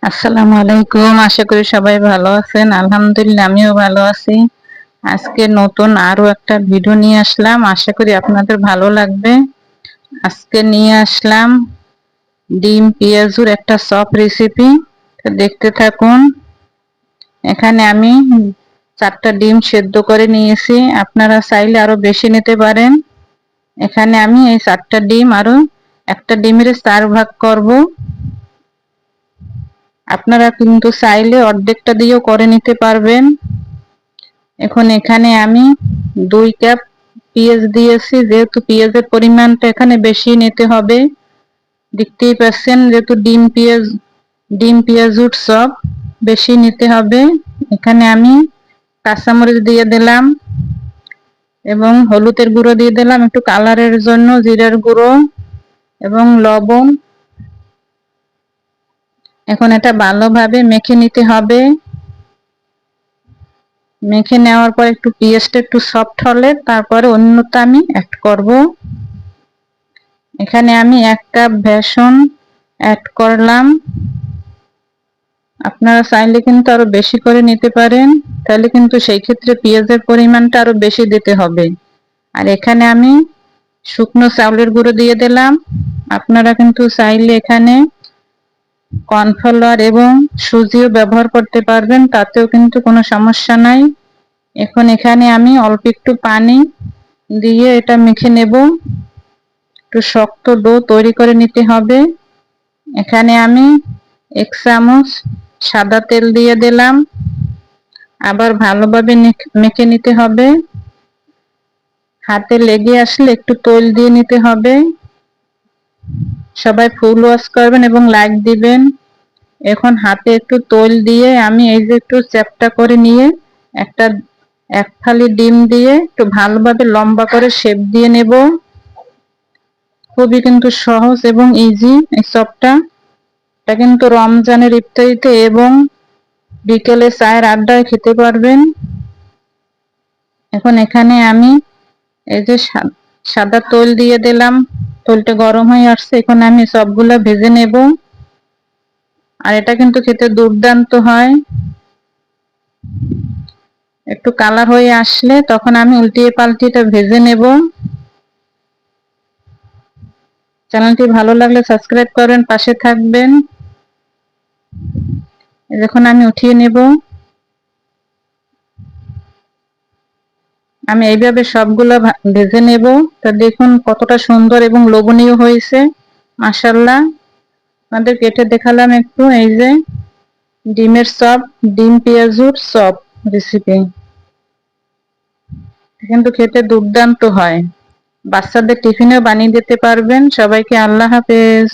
আসসালামু আলাইকুম। আশা করি সবাই ভালো আছেন। আলহামদুলিল্লাহ আমিও ভালো আছি। আজকে নতুন আরো একটা ভিডিও নিয়ে আসলাম। আশা করি আপনাদের ভালো লাগবে। আজকে নিয়ে আসলাম ডিম পেঁয়াজুর একটা সফট রেসিপি। দেখতে থাকুন। এখানে আমি 4টা ডিম সেদ্ধ করে নিয়েছি। আপনারা চাইলে আরো বেশি নিতে পারেন। এখানে আমি এই 4টা ডিম আরো একটা ডিমের 4 ভাগ করব। আপনারা কিন্তু চাইলে অর্ধেকটা দিয়েও করে নিতে পারবেন। এখন এখানে আমি 2 কাপ পেঁয়াজ দিয়েছি, যেহেতু পেঁয়াজের পরিমাণটা এখানে বেশি নিতে হবে। দেখতেই পাচ্ছেন যেহেতু ডিম পেঁয়াজুর সব বেশি নিতে হবে। এখানে আমি কাঁচামরিচ দিয়ে দিলাম এবং হলুদের গুঁড়ো দিয়ে দিলাম একটু কালারের জন্য, জিরার গুঁড়ো এবং লবণ। এখন এটা ভালোভাবে মেখে নিতে হবে। মেখে নেওয়ার পর একটু পেঁয়াজটা একটু সফট হলে তারপরে অন্যটা আমি অ্যাড করব। এখানে আমি 1 কাপ বেসন অ্যাড করলাম। আপনারা চাইলে কিন্তু আরো বেশি করে নিতে পারেন, তাহলে কিন্তু সেই ক্ষেত্রে পেঁয়াজের পরিমাণটা আরো বেশি দিতে হবে। আর এখানে আমি শুকনো চাউলের গুঁড়ো দিয়ে দিলাম। আপনারা কিন্তু চাইলে এখানে কর্নফ্লাওয়ার এবং সুজিও ব্যবহার করতে পারবেন, তাতেও কিন্তু কোনো সমস্যা নাই। এখন এখানে আমি অল্প একটু পানি দিয়ে এটা মেখে নেব। একটু শক্ত ডো তৈরি করে নিতে হবে। এখানে আমি 1 চামচ সাদা তেল দিয়ে দিলাম। আবার ভালোভাবে মেখে নিতে হবে। হাতে লেগে আসলে একটু তেল দিয়ে নিতে হবে। সবাই ফুল ওয়াশ করবেন এবং লাইক দিবেন। এখন হাতে একটু তেল দিয়ে আমি এই যে একটু চ্যাপ্টা করে নিয়ে একটা 1 ফালি ডিম দিয়ে একটু ভালোভাবে লম্বা করে শেপ দিয়ে নেব। খুবই কিন্তু সহজ এবং ইজি এই চপটা। এটা কিন্তু রমজানের ইফতারিতে এবং বিকেলে চায়ের আড্ডায় খেতে পারবেন। এখন এখানে আমি এই যে সাদা তেল দিয়ে দিলাম। তেলটা গরম হয়ে আসছে, এখন আমি সবগুলা ভেজে নেব। আর এটা কিন্তু খেতে দুর্দান্ত হয়। একটু কালার হয়ে আসলে তখন আমি উল্টিয়ে পাল্টিয়ে এটা ভেজে নেব। চ্যানেলটি ভালো লাগলে সাবস্ক্রাইব করবেন, পাশে থাকবেন। এখন আমি উঠিয়ে নেব। আমি এইভাবে সবগুলো ভেজে নেব। তা দেখুন কতটা সুন্দর এবং লোভনীয় হয়েছে, মাশাআল্লাহ। আপনাদের কেটে দেখালাম একটু। এই যে ডিমের চপ, ডিম পেঁয়াজুর চপ রেসিপি কিন্তু খেতে দুর্দান্ত হয়। বাচ্চাদের টিফিনেও বানিয়ে দিতে পারবেন। সবাইকে আল্লাহ হাফেজ।